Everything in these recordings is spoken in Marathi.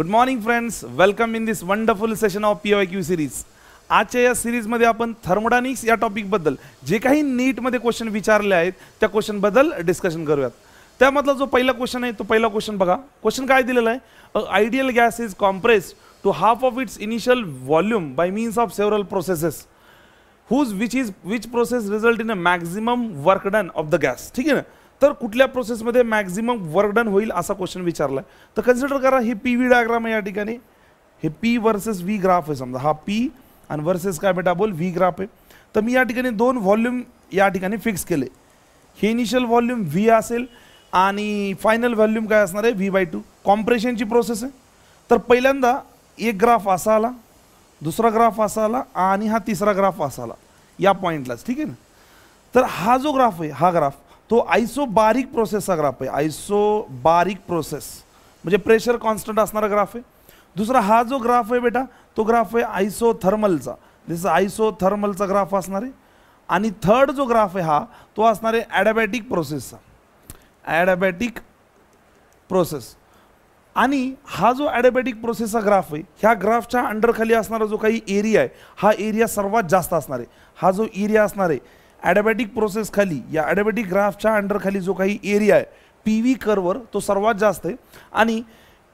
Good morning friends, welcome in this wonderful session of PYQ series. आजच्या या सिरीजमध्ये आपण थर्मोडायनिक्स या टॉपिकबद्दल जे काही नीटमध्ये क्वेश्चन विचारले आहेत त्या क्वेश्चनबद्दल डिस्कशन करूयात. त्यामधला जो पहिला क्वेश्चन आहे तो पहिला क्वेश्चन बघा. क्वेश्चन काय दिलेला आहे? A ideal gas is compressed to half of its initial volume by means of several processes which process result in a maximum work done of the gas. ठीक आहे ना. तर कुठल्या प्रोसेसमध्ये मॅक्झिमम वर्क डन होईल असा क्वेश्चन विचारलाय. तर कन्सिडर करा ही PV डायग्राम आहे. या ठिकाणी हे P वर्सेस V ग्राफ आहे. समजा हा P आणि वर्सेस काय बेटा बोल V ग्राफ आहे. तर मी या ठिकाणी दोन व्हॉल्यूम या ठिकाणी फिक्स केले. हे इनिशियल व्हॉल्यूम V असेल आणि फायनल व्हॉल्यूम काय असणार आहे V/2. कॉम्प्रेशनची प्रोसेस आहे. तर पहिल्यांदा एक ग्राफ असा आला, दुसरा ग्राफ असा आला आणि हा तिसरा ग्राफ असा आला या पॉइंटलाच. ठीक आहे ना. तर हा जो ग्राफ आहे हा ग्राफ तो आयसोबारिक प्रोसेसचा ग्राफ आहे. आयसोबारिक प्रोसेस म्हणजे प्रेशर कॉन्स्टंट असणारा ग्राफ आहे. दुसरा हा जो ग्राफ आहे बेटा तो ग्राफ आहे आयसोथर्मलचा. दिस आयसोथर्मलचा ग्राफ असणार आहे. आणि थर्ड जो ग्राफ आहे हा तो असणार आहे ॲडिबॅटिक प्रोसेसचा. ॲडिबॅटिक प्रोसेस. आणि हा जो ॲडिबॅटिक प्रोसेसचा ग्राफ आहे ह्या ग्राफच्या अंडरखाली असणारा जो काही एरिया आहे हा एरिया सर्वात जास्त असणार आहे. हा जो एरिया असणार आहे ॲडिबॅटिक प्रोसेस खाली या ॲडिबॅटिक ग्राफच्या अंडरखाली जो काही एरिया आहे PV कर्ववर तो सर्वात जास्त आहे. आणि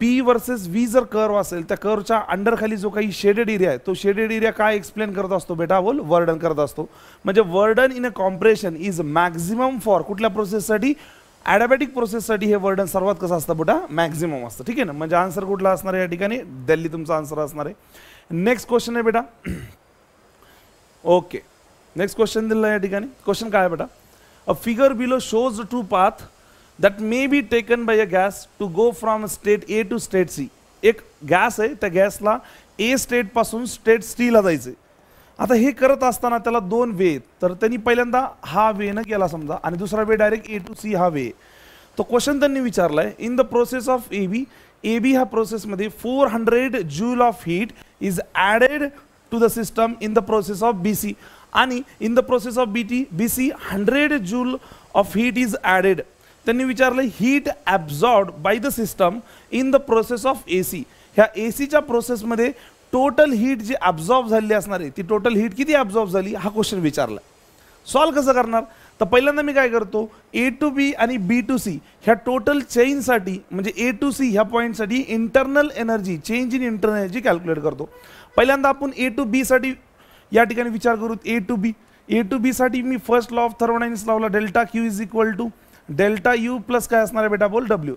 P वर्सेस V जर कर्व असेल त्या कर्वच्या अंडरखाली जो काही शेडेड एरिया आहे तो शेडेड एरिया काय एक्सप्लेन करत असतो बेटा बोल वर्डन करत असतो. म्हणजे work done in a compression is maximum for कुठल्या प्रोसेससाठी ॲडिबॅटिक प्रोसेससाठी हे वर्डन सर्वात कसं असतं बेटा मॅक्झिमम असतं. ठीक आहे ना. म्हणजे आन्सर कुठला असणार आहे या ठिकाणी दिल्ली तुमचा आन्सर असणार आहे. नेक्स्ट क्वेश्चन आहे बेटा. ओके नेक्स्ट क्वेश्चन दिलेला आहे या ठिकाणी. क्वेश्चन काय आहे बेटा? A figure below shows two path that may be taken by a gas to go from state A to state C. एक गॅस आहे त्या गॅसला A स्टेट पासून स्टेट C ला जायचं. आता हे करत असताना त्याला दोन वे आहेत. तर त्यांनी पहिल्यांदा हा वे न केला समजा आणि दुसरा way direct A to C हा वे. तो क्वेश्चन त्यांनी विचारलाय in the process of AB ह्या प्रोसेसमध्ये 400 joule of heat is added to the system in the process of BC आणि in the process of BC 100 joule of heat is added. त्यांनी विचारलं heat absorbed by the system in the process of AC. ह्या ACच्या प्रोसेसमध्ये टोटल हीट जी ॲब्झॉर्ब झालेली असणार आहे ती टोटल हीट किती ॲब्झॉर्ब झाली हा क्वेश्चन विचारला. सॉल्व कसं करणार? तर पहिल्यांदा मी काय करतो A टू B आणि B टू C ह्या टोटल चेंजसाठी म्हणजे A टू C ह्या पॉईंटसाठी internal energy change in internal energy calculate करतो. पहिल्यांदा आपण A टू B साठी या ठिकाणी विचार करू. A टू B साठी मी फर्स्ट लॉ ऑफ थर्मोडायनामिक्स लावला delta Q is equal to delta U plus काय असणार आहे बेटा बोल W.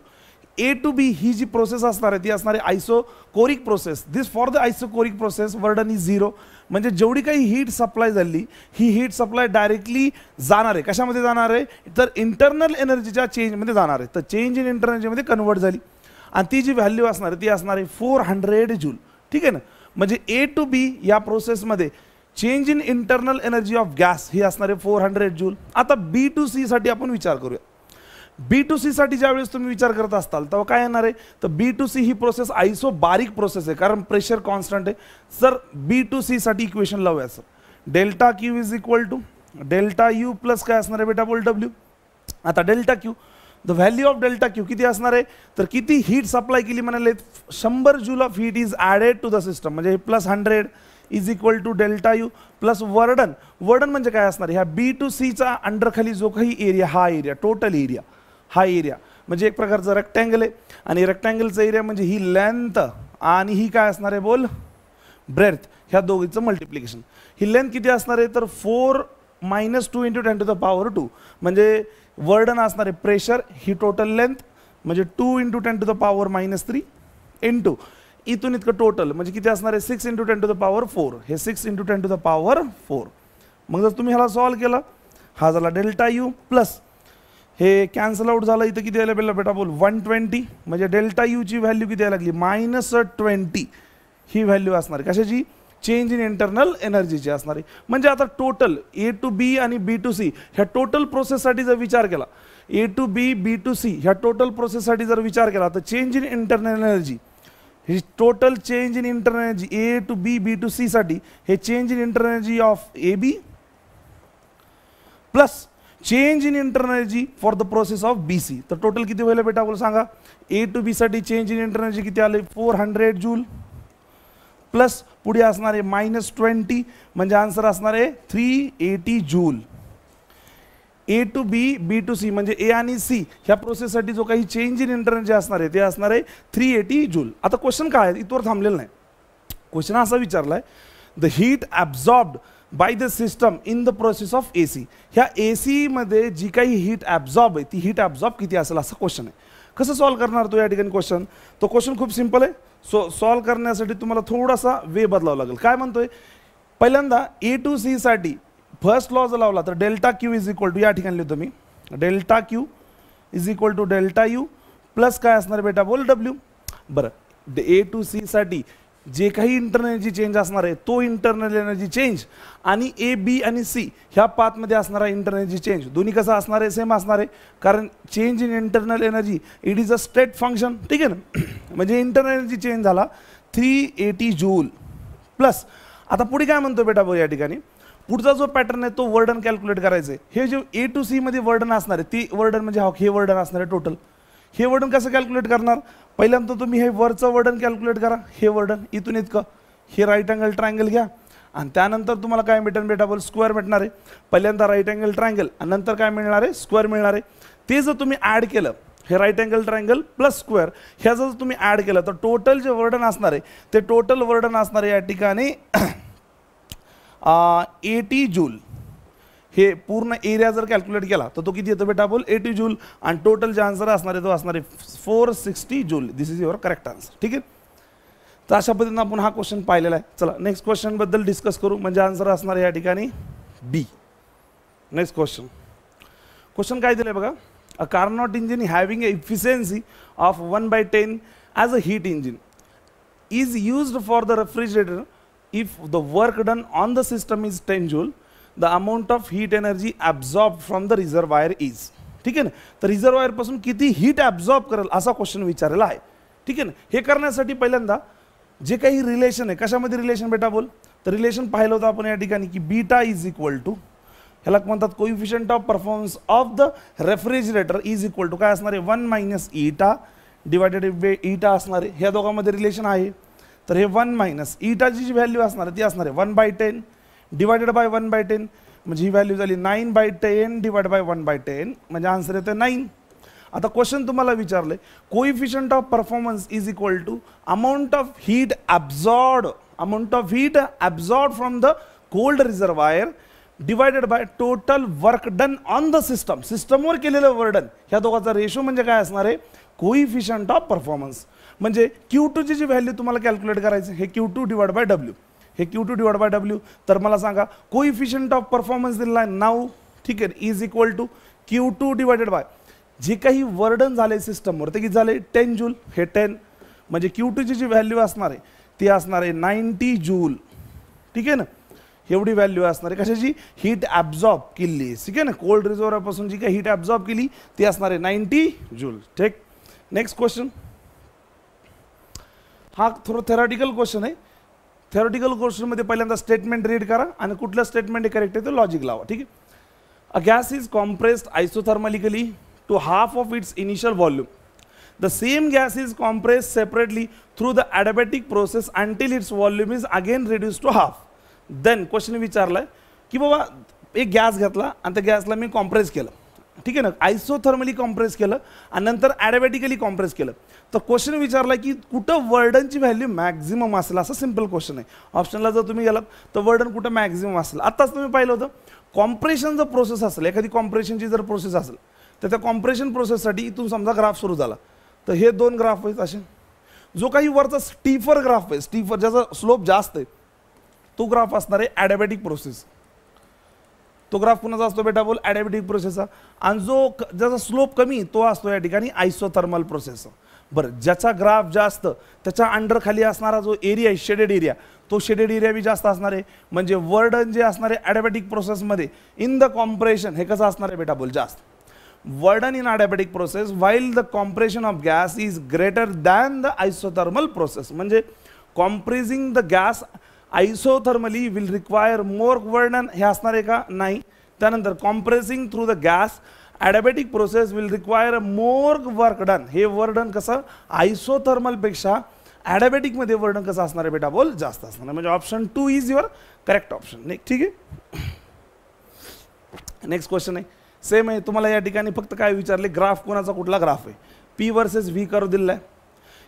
A टू B ही जी प्रोसेस असणार आहे ती असणार आहे isochoric process. This for the isochoric process work done is 0. म्हणजे जेवढी काही हीट सप्लाय झाली ही हीट सप्लाय डायरेक्टली जाणार आहे कशामध्ये जाणार आहे तर इंटरनल एनर्जीच्या चेंजमध्ये जाणार आहे. तर चेंज इन इंटरनल एनर्जीमध्ये कन्वर्ट झाली आणि ती जी व्हॅल्यू असणार आहे ती असणार आहे 400 जूल. ठीक आहे ना. म्हणजे A टू B या प्रोसेसमध्ये change in internal energy of gas ही असणार आहे 400 जूल. आता B टू C साठी आपण विचार करूया. B टू C साठी ज्यावेळेस तुम्ही विचार करत असताल तेव्हा काय येणार आहे तर B टू C ही प्रोसेस आयसोबारिक प्रोसेस आहे कारण प्रेशर कॉन्स्टंट आहे. सर B टू C साठी इक्वेशन लावूया. Sir delta Q is equal to delta U plus काय असणार आहे बेटा बोल W. आता delta Q the value of delta Q किती असणार आहे तर किती हीट सप्लाय केली म्हणाले 100 joule of heat is added to the system. म्हणजे plus 100 is equal to delta U plus work done. Work done म्हणजे काय असणार ह्या B टू C चा अंडरखाली जो काही एरिया हा एरिया टोटल एरिया हा एरिया म्हणजे एक प्रकारचा रेक्टँगल आहे आणि रेक्टँगलचा एरिया म्हणजे ही लेंथ आणि ही काय असणार आहे बोल ब्रेथ. ह्या दोघीचं मल्टिप्लिकेशन. ही लेंथ किती असणार आहे तर 4 - 2 × 10 to the power 2. म्हणजे वर्डन असणार आहे प्रेशर ही टोटल लेंथ म्हणजे 2 × 10 to the power -3 इंटू इथून इतकं टोटल म्हणजे किती असणार आहे 6 × 10 to the power 4. हे 6 × 10 to the power 4. मग जर तुम्ही ह्याला सॉल्व केलं हा झाला डेल्टा U प्लस हे कॅन्सल आउट झालं इथं किती यायला बेटा बोल 120. म्हणजे डेल्टा U ची व्हॅल्यू किती यायला लागली -20 ही व्हॅल्यू असणार आहे कशाची चेंज इन इंटरनल एनर्जीची असणार आहे. म्हणजे आता टोटल A टू B आणि B टू C ह्या टोटल प्रोसेससाठी जर विचार केला A to B B to C ह्या टोटल प्रोसेससाठी जर विचार केला तर चेंज इन इंटरनल एनर्जी ही total change in internal energy A to B B to C साठी हे change in internal energy of AB plus change in internal energy for the process of BC. तर टोटल किती होईल बेटा बोल सांगा. A to B साठी चेंज इन इंटरनल एनर्जी किती आले 400 जूल प्लस पुढे असणार आहे -20 म्हणजे आन्सर असणार आहे 380 joule. A to B, B to C म्हणजे A आणि C ह्या प्रोसेससाठी जो काही चेंज इन इंटरनल एनर्जी असणार आहे ते असणार आहे 380 जूल. आता क्वेश्चन काय आहे इथवर थांबलेलं नाही. क्वेश्चन असा विचारलाय the heat absorbed by the system in the process of AC. ह्या AC मध्ये जी काही हीट ॲब्झॉर्ब आहे ती हीट ॲब्झॉर्ब किती असेल असा क्वेश्चन आहे. कसं सॉल्व करणार तो या ठिकाणी क्वेश्चन. तो क्वेश्चन खूप सिंपल आहे. सॉल्व करण्यासाठी तुम्हाला थोडासा वे बदलावा लागेल. काय म्हणतोय पहिल्यांदा A to C साठी फर्स्ट लॉ जर लावला तर delta Q is equal to या ठिकाणी लिहितो मी delta Q is equal to delta U plus काय असणार बेटा बोल डब्ल्यू. बरं A to C साठी जे काही इंटरनल एनर्जी चेंज असणार आहे तो इंटरनल एनर्जी चेंज आणि A, B आणि C ह्या पाथमध्ये असणारा इंटरनल एनर्जी चेंज दोन्ही कसं असणार आहे सेम असणार आहे कारण change in internal energy it is a state function. ठीक आहे ना. म्हणजे इंटरनल एनर्जी चेंज झाला 380 जूल प्लस. आता पुढे काय म्हणतो बेटा बोल या ठिकाणी पुढचा जो पॅटर्न आहे तो वर्डन कॅल्क्युलेट करायचं आहे. हे जे A to C मध्ये वर्डन असणार आहे ती वर्डन म्हणजे हे वर्डन असणार आहे टोटल. हे वर्डन कसं कॅल्क्युलेट करणार पहिल्यांदा तुम्ही हे वरचं वर्डन कॅल्क्युलेट करा. हे वर्डन इथून इतकं हे राईट अँगल ट्रायंगल घ्या आणि त्यानंतर तुम्हाला काय भेटेल बेटा बोल स्क्वेअर भेटणार आहे. पहिल्यांदा राईट अँगल ट्रायंगल आणि नंतर काय मिळणार आहे स्क्वेअर मिळणार आहे. ते जर तुम्ही ॲड केलं हे right angle triangle plus square ह्या जर तुम्ही ॲड केलं तर टोटल जे वर्डन असणार आहे ते टोटल वर्डन असणार आहे या ठिकाणी 80 जूल. हे पूर्ण एरिया जर कॅल्क्युलेट केला तर तो किती येतो बेटा बोल 80 जूल आणि टोटल जे आन्सर असणार आहे तो असणार आहे 460 joule. This is your correct answer. ठीक आहे. तर अशा पद्धतीने आपण हा क्वेश्चन पाहिलेला आहे. चला नेक्स्ट क्वेश्चन बद्दल डिस्कस करू म्हणजे आन्सर असणार आहे या ठिकाणी B. नेक्स्ट क्वेश्चन काय दिलंय बघा. A Carnot engine having efficiency of 1/10 as a heat engine is used for the refrigerator if the work done on the system is 10 joule the amount of heat energy absorbed from the reservoir is. ठीक आहे ना. तर रिझर्वायर पासून किती हीट ॲब्झॉर्ब करेल असा क्वेश्चन विचारलेला आहे. ठीक आहे ना. हे करण्यासाठी पहिल्यांदा जे काही रिलेशन आहे कशामध्ये रिलेशन बेटा बोल तर रिलेशन पाहिलं होतं आपण या ठिकाणी की बीटा इज इक्वल टू ह्याला म्हणतात coefficient of performance of the refrigerator is equal to काय असणार आहे 1 - ईटा डिवायडेड बाय ईटा असणार आहे. ह्या दोघांमध्ये रिलेशन आहे. तर हे 1 - ईटाची जी व्हॅल्यू असणार आहे ती असणार आहे 1/10 डिवायडेड बाय 1/10 म्हणजे ही व्हॅल्यू झाली 9/10 डिवाइड बाय 1/10 म्हणजे आन्सर येते 9. आता क्वेश्चन तुम्हाला विचारले coefficient of performance is equal to amount of heat absorbed from the cold reservoir divided by total work done on the system. सिस्टमवर केलेलं वर्डन ह्या दोघांचा रेशो म्हणजे काय असणार आहे कोइफिशियंट ऑफ परफॉर्मन्स. म्हणजे Q2 ची जी व्हॅल्यू तुम्हाला कॅल्क्युलेट करायची हे Q2 डिवाइड बाय W हे Q2 डिवाइड बाय W. तर मला सांगा कोइफिशियंट ऑफ परफॉर्मन्स दिलेला आहे 9. ठीक आहे is equal to Q2 divided by जे काही वर्डन झाले सिस्टमवर ते किती झाले 10 जूल. हे 10 म्हणजे Q2 ची जी व्हॅल्यू असणार आहे ती असणार आहे 90 जूल. ठीक आहे ना. एवढी व्हॅल्यू असणार आहे कशाची हीट ॲब्झॉर्ब केली. ठीक आहे ना. कोल्ड रिझर्वायर पासून जी काही हीट ॲब्झॉर्ब केली ती असणार आहे 90 जूल. ठीक. नेक्स्ट क्वेश्चन हा थोडं थेरॉटिकल क्वेश्चन आहे. थेरॉटिकल क्वेश्चनमध्ये पहिल्यांदा स्टेटमेंट रीड करा आणि कुठलं स्टेटमेंट करेक्ट आहे ते लॉजिक लावा. ठीक आहे. A gas is compressed isothermally to half of its initial volume. The same gas is compressed separately through the adiabatic process until its volume is again reduce to half. Then question विचारलाय की बाबा एक गॅस घेतला आणि त्या गॅसला मी कॉम्प्रेस केलं. ठीक आहे ना. आयसोथर्मली कॉम्प्रेस केलं आणि नंतर ॲडिबॅटिकली कॉम्प्रेस केलं. तर क्वेश्चन विचारला की कुठं वर्डनची व्हॅल्यू मॅक्झिमम असेल असा सिम्पल क्वेश्चन आहे. ऑप्शनला जर तुम्ही गेलात तर वर्डन कुठं मॅक्झिमम असेल. आत्ताच तुम्ही पाहिलं होतं कॉम्प्रेशन जर प्रोसेस असेल एखादी कॉम्प्रेशनची जर प्रोसेस असेल तर त्या कॉम्प्रेशन प्रोसेससाठी इथून समजा ग्राफ सुरू झाला तर हे 2 ग्राफ आहेत असे. जो काही वरचा स्टीफर ग्राफ आहे स्टीफर ज्याचा स्लोप जास्त आहे तो ग्राफ असणार आहे ॲडिबॅटिक प्रोसेस. तो ग्राफ कुणाचा असतो बेटा बोल ॲडिबॅटिक प्रोसेसचा. आणि जो ज्याचा स्लोप कमी तो असतो या ठिकाणी आयसोथर्मल प्रोसेसचा. बरं ज्याचा ग्राफ जास्त त्याच्या अंडर खाली असणारा जो एरिया आहे शेडेड एरिया तो शेडेड एरिया बी जास्त असणार आहे. म्हणजे वर्डन जे असणार आहे ॲडिबॅटिक प्रोसेसमध्ये इन द कॉम्प्रेशन हे कसं असणार आहे बेटा बोल जास्त. Work done in adiabatic process while the compression of gas is greater than the isothermal process. म्हणजे compressing the gas isothermally will require more work done हे असणार आहे का नाही. त्यानंतर compressing through the gas adiabatic process will require more work done. हे वर्क डन कसं आयसोथर्मलपेक्षा ॲडॅबॅटिकमध्ये वर्क डन कसं असणार आहे बेटा बोल जास्त असणार आहे. म्हणजे option 2 is your correct option. ठीक आहे. नेक्स्ट क्वेश्चन आहे सेम आहे. तुम्हाला या ठिकाणी फक्त काय विचारले ग्राफ कोणाचा कुठला ग्राफ आहे. पी वर्सेस व्ही कर्व दिलेला आहे.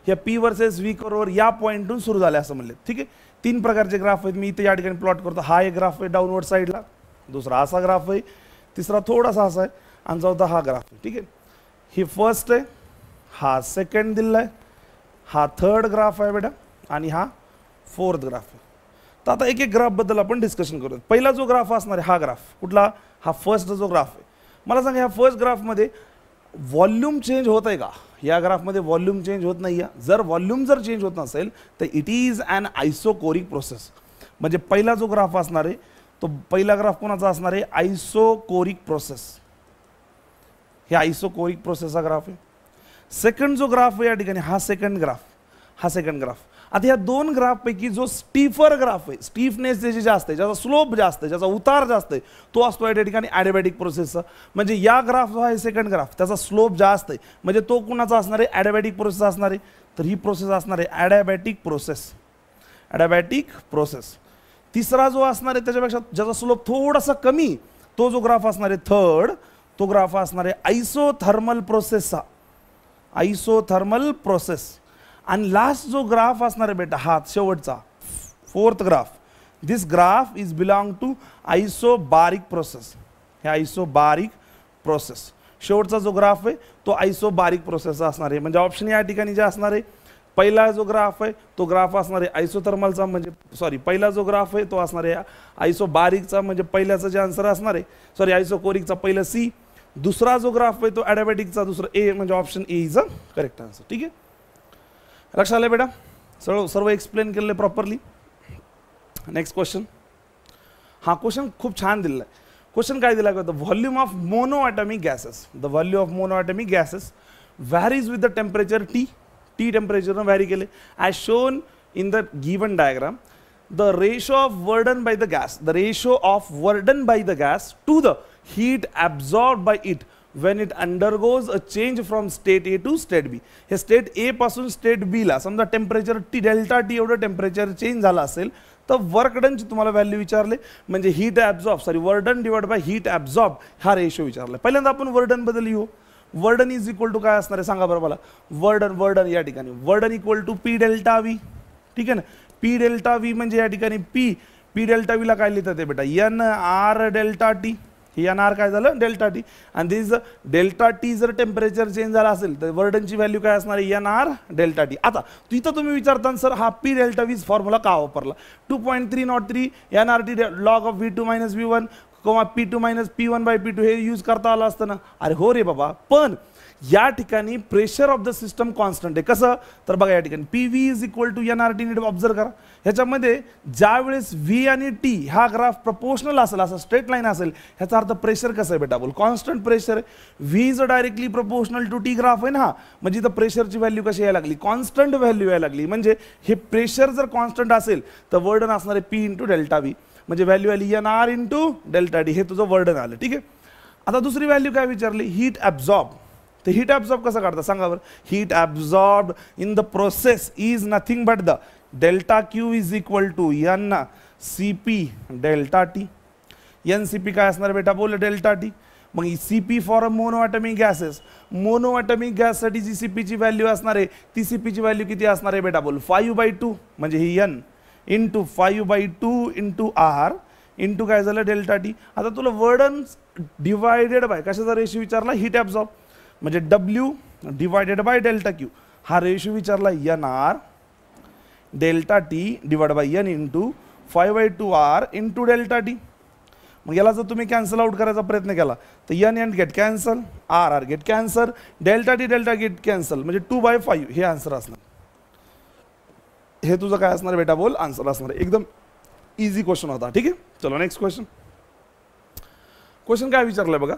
या पी वर्सेस व्ही कर्ववर या पॉईंटून सुरू झाले असं म्हणले. ठीक आहे. 3 प्रकारचे ग्राफ आहेत. मी इथे या ठिकाणी प्लॉट करतो. हा एक ग्राफ आहे डाऊनवर्ड साईडला, दुसरा असा ग्राफ आहे, तिसरा थोडासा असा आहे आणि चौथा हा ग्राफ आहे. ठीक आहे. ही फर्स्ट आहे, हा सेकंड दिलेला आहे, हा थर्ड ग्राफ आहे बेटा आणि हा फोर्थ ग्राफ आहे. तर आता एक एक ग्राफबद्दल आपण डिस्कशन करूया. पहिला जो ग्राफ असणार आहे हा ग्राफ कुठला, हा फर्स्ट जो ग्राफ आहे. मला सांगा ह्या फर्स्ट ग्राफमध्ये व्हॉल्यूम चेंज होत आहे का. या ग्राफमध्ये व्हॉल्यूम चेंज होत नाही आहे. जर व्हॉल्यूम जर चेंज होत नसेल तर it is an isochoric process. म्हणजे पहिला जो ग्राफ असणार आहे तो पहिला ग्राफ कोणाचा असणार आहे आयसोकोरिक प्रोसेस. हे आयसोकोरिक प्रोसेसचा ग्राफ आहे. सेकंड जो ग्राफ आहे या ठिकाणी हा सेकंड ग्राफ, हा सेकंड ग्राफ. आता या 2 ग्राफपैकी जो स्टीफर ग्राफ आहे, स्टीफनेस जे जास्त आहे, ज्याचा स्लोप जास्त आहे, ज्याचा उतार जास्त आहे, तो असतो या ठिकाणी ॲडॅबॅटिक प्रोसेसचा. म्हणजे या ग्राफ जो आहे सेकंड ग्राफ त्याचा स्लोप जास्त आहे, म्हणजे तो कुणाचा असणार आहे ॲडॅबॅटिक प्रोसेस असणार आहे. तर ही प्रोसेस असणार आहे ॲडॅबॅटिक प्रोसेस. ॲडॅबॅटिक प्रोसेस. तिसरा जो असणार आहे त्याच्यापेक्षा ज्याचा स्लोप थोडासा कमी, तो जो ग्राफ असणार आहे थर्ड, तो ग्राफ असणार आहे आयसोथर्मल प्रोसेसचा. Isothermal process. आणि लास्ट जो ग्राफ असणार आहे बेटा हा शेवटचा fourth graph, this graph is belong to isobaric process. हे आयसोबारिक प्रोसेस. शेवटचा जो ग्राफ आहे तो आयसोबारिक प्रोसेसचा असणार आहे. म्हणजे ऑप्शन या ठिकाणी जे असणार आहे पहिला जो ग्राफ आहे तो ग्राफ असणार आहे आयसोथर्मलचा, म्हणजे सॉरी पहिला जो ग्राफ आहे तो असणार आहे आयसोबारिकचा, म्हणजे पहिल्याचं जे आन्सर असणार आहे सॉरी आयसोकोरिकचा पहिलं सी. दुसरा जो ग्राफ आहे तो ॲडॅबॅटिकचा दुसरं ए, म्हणजे option A is a correct answer. ठीक आहे. लक्षात आलं बेटा. सर्व एक्सप्लेन केलेलं आहे प्रॉपरली. Next question. हा क्वेश्चन खूप छान दिलेला आहे. क्वेश्चन काय दिला होता, volume of monoatomic gases. The volume of monoatomic gases varies with the temperature T. T टेम्परेचरनं व्हॅरी केले. As shown in the given diagram the ratio of work done by the gas, the ratio of work done by the gas to the heat absorbed by it when it undergoes a change from state A to state B. हे स्टेट A पासून स्टेट B ला समजा टेम्परेचर टी डेल्टा टी एवढं टेम्परेचर चेंज झालं असेल तर वर्क डनची तुम्हाला व्हॅल्यू विचारले. म्हणजे heat absorb sorry work done divide by heat absorb हा रेशो विचारला. पहिल्यांदा आपण वर्क डन बद्दल लिहू. Work done is equal to काय असणार आहे सांगा बरं मला. वर्क डन या ठिकाणी work done equal to P delta V. ठीक आहे ना. पी डेल्टा व्ही म्हणजे या ठिकाणी पी डेल्टा व्हीला काय लिहितात ते बेटा एन आर डेल्टा टी. ही एन आर काय झालं डेल्टा टी. आणि दिस डेल्टा टी जर टेम्परेचर चेंज झाला असेल तर वर्क डनची व्हॅल्यू काय असणार आहे एन आर डेल्टा टी. आता तिथं तुम्ही विचारता सर हा पी डेल्टा वीज फॉर्म्युला का वापरला. 2.303 N R T log of V2 minus V1 P2 minus P1 by P2 हे यूज करता आलं असतं ना. अरे हो रे बाबा, पण या ठिकाणी pressure of the system constant आहे. कसं तर बघा या ठिकाणी P V is equal to N R T. नीट ऑब्झर्व करा. ह्याच्यामध्ये ज्या वेळेस व्ही आणि टी हा ग्राफ प्रपोर्शनल असेल, असा स्ट्रेट लाईन असेल, ह्याचा अर्थ प्रेशर कसं आहे बेटा बोल कॉन्स्टंट प्रेशर आहे. V is directly proportional to T graph आहे ना. म्हणजे इथं प्रेशरची व्हॅल्यू कशी यायला लागली कॉन्स्टंट व्हॅल्यू यायला लागली. म्हणजे हे प्रेशर जर कॉन्स्टंट असेल तर वर्क डन असणार आहे पी इंटू डेल्टा व्ही. म्हणजे व्हॅल्यू आली N R into delta T. हे तुझं वर्क डन आलं. ठीक आहे. आता दुसरी व्हॅल्यू काय विचारली हीट ॲब्झॉर्ब. तर हीट ॲब्झॉर्ब कसं काढता सांगा बरं. Heat absorb in the process is nothing but the delta Q is equal to N C P delta T. N C P काय असणार बेटा बोल डेल्टा टी. मग C P for monoatomic gases. Monoatomic गॅससाठी जी सी पीची व्हॅल्यू असणार आहे ती सी पीची व्हॅल्यू किती असणार आहे बेटा बोल 5/2 म्हणजे ही N into 5/2 into R into काय झालं डेल्टा टी. आता तुला वर्क डन डिवायडेड बाय कशाचा रेशो विचारला हीट ॲब्झॉर्ब. म्हणजे W divided by delta Q हा रेशो विचारला N R delta T divide by N into 5/2 R into delta T. मग याला जर तुम्ही कॅन्सल आउट करायचा प्रयत्न केला तर N N get cancel, R R get cancel, delta get cancel, म्हणजे 2/5 हे आन्सर असणार. हे तुझं काय असणार बेटा बोल आन्सर असणार. एकदम इझी क्वेश्चन होता. ठीक आहे. चलो नेक्स्ट क्वेश्चन. क्वेश्चन काय विचारलंय बघा.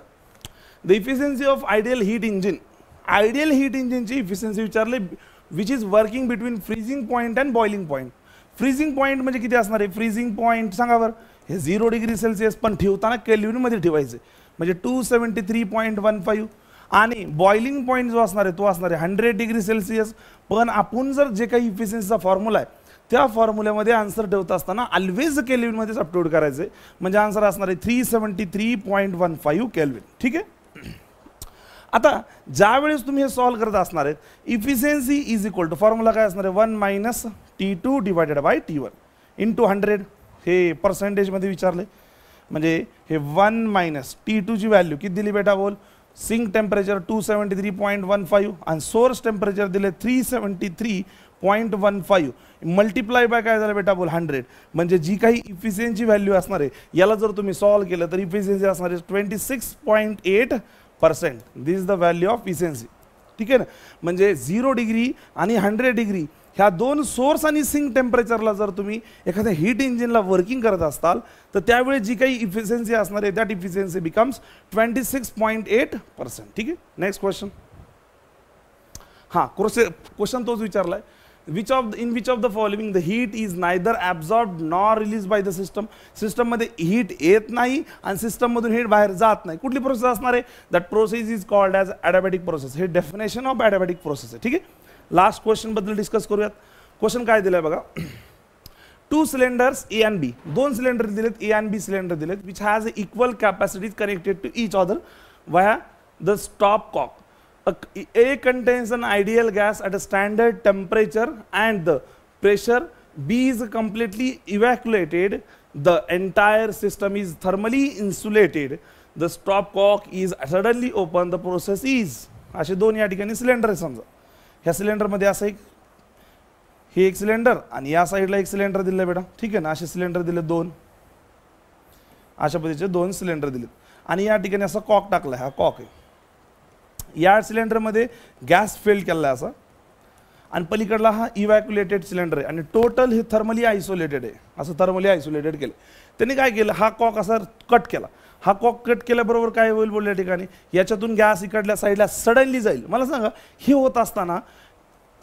The efficiency of ideal heat engine. Ideal heat इंजिनची इफिशियन्सी विचारले which is working between freezing point and boiling point. Freezing point म्हणजे किती असणार आहे. फ्रीजिंग पॉईंट सांगा बरं. हे 0 डिग्री सेल्सिअस पण ठेवताना केल्विनमध्ये ठेवायचे, म्हणजे 273.15. आणि बॉइलिंग पॉईंट जो असणार आहे तो असणार आहे 100 डिग्री सेल्सिअस. पण आपण जर जे काही इफिशियन्सीचा फॉर्म्युला आहे त्या फॉर्म्युल्यामध्ये आन्सर ठेवत असताना ऑलवेज केल्विनमध्येच अपलोड करायचे, म्हणजे आन्सर असणार आहे 373.15 केल्विन. ठीक आहे. आता ज्यावेळेस तुम्ही हे सॉल्व करत असणार आहेत, efficiency is equal to formula काय असणार आहे, 1 - T2 divided by T1 into 100. हे पर्सेंटेजमध्ये विचारले, म्हणजे हे 1 - T2 ची व्हॅल्यू किती दिली बेटा बोल, सिंक टेम्परेचर 273.15 आणि सोर्स टेम्परेचर दिले 373.15 मल्टिप्लाय बाय काय झालं बेटा बोल 100. म्हणजे जी काही इफिशियन्सी व्हॅल्यू असणार आहे याला जर तुम्ही सॉल्व केलं तर इफिशियन्सी असणार आहे 26.8%. This is the value of efficiency. ठीक आहे ना. म्हणजे 0 डिग्री आणि 100 डिग्री ह्या दोन सोर्स आणि सिंक टेम्परेचरला जर तुम्ही एखाद्या हीट इंजिनला वर्किंग करत असताल तर त्यावेळी जी काही इफिशियन्सी असणार आहे दॅट इफिशियन्सी बिकम्स 26.8%. ठीक आहे. Next question. हां, क्वेश्चन तोच विचारलाय, in which of the following the heat is neither absorbed nor released by the system. System मध्ये हीट येत नाही आणि सिस्टम मधून हीट बाहेर जात नाही. कुठली प्रोसेस असणार आहे, that process is called as adiabatic process. हे डेफिनेशन ऑफ ॲडिबॅटिक प्रोसेस आहे. ठीक आहे. लास्ट क्वेश्चन बद्दल डिस्कस करूयात. क्वेश्चन काय दिलाय बघा, 2 cylinders A and B, 2 cylinder दिलेत, ए अँड बी सिलेंडर दिलेत, which has equal capacities connected to each other via the stop cock. A contains an ideal gas at a standard temperature and the pressure. B is completely evacuated. The entire system is thermally insulated. The stopcock is suddenly open. The process is. असे दोन या ठिकाणी सिलेंडर आहे समजा. ह्या सिलेंडरमध्ये असं हे एक सिलेंडर आणि या साईडला एक सिलेंडर दिलं बेटा. ठीक आहे ना. असे सिलेंडर दिले 2, अशा पद्धतीचे 2 सिलेंडर दिलेत आणि या ठिकाणी असा कॉक टाकला. हा कॉक आहे. या सिलेंडरमध्ये गॅस फिल केला असा आणि पलीकडला हा इव्हॅक्युलेटेड सिलेंडर आहे आणि टोटल हे थर्मली आयसोलेटेड आहे. असं थर्मली आयसोलेटेड केलं. त्यांनी काय केलं, हा कॉक असा कट केला. हा कॉक कट केल्याबरोबर काय होईल बोलल्या ठिकाणी, याच्यातून गॅस इकडल्या साईडला सडनली जाईल. मला सांगा, हे होत असताना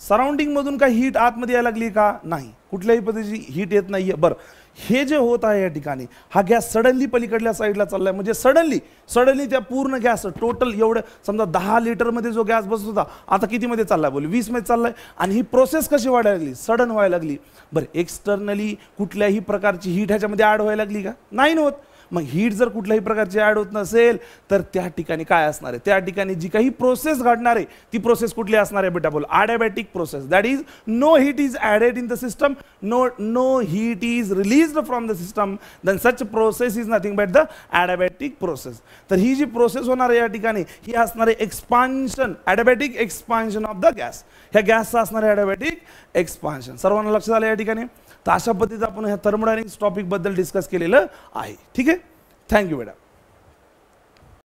सराउंडिंग मधून काही हीट आतमध्ये यायला लागली का, नाही, कुठल्याही पद्धतीची हीट येत नाहीये. बरं, हे जे होत आहे या ठिकाणी हा गॅस सडनली पलीकडल्या साईडला चाललाय, म्हणजे सडनली त्या पूर्ण गॅस टोटल एवढं समजा 10 लिटरमध्ये जो गॅस बसत होता आता कितीमध्ये चाललाय बोल 20 मध्ये चाललाय. आणि ही प्रोसेस कशी व्हायला लागली, सडन व्हायला लागली. बरं, एक्सटर्नली कुठल्याही प्रकारची हीट ह्याच्यामध्ये ऍड व्हायला लागली का, नाही होत. मग हीट जर कुठल्याही प्रकारची ऍड होत नसेल तर त्या ठिकाणी काय असणार आहे, त्या ठिकाणी जी काही प्रोसेस घडणार आहे ती प्रोसेस कुठली असणार आहे बेटा बोल, adiabatic process. That is no heat is added in the system, no heat is released from the system, then such process is nothing but the adiabatic process. तर ही जी प्रोसेस होणार आहे या ठिकाणी ही असणार आहे expansion, adiabatic expansion of the gas. ह्या गॅसचा असणार आहे ॲडिबॅटिक एक्सपान्शन. सर्वांना लक्षात आलं या ठिकाणी. तर अशा पद्धतीचं आपण ह्या थर्मोडायनामिक्स टॉपिक बद्दल डिस्कस केलेलं आहे. ठीक आहे. थँक्यू बेटा.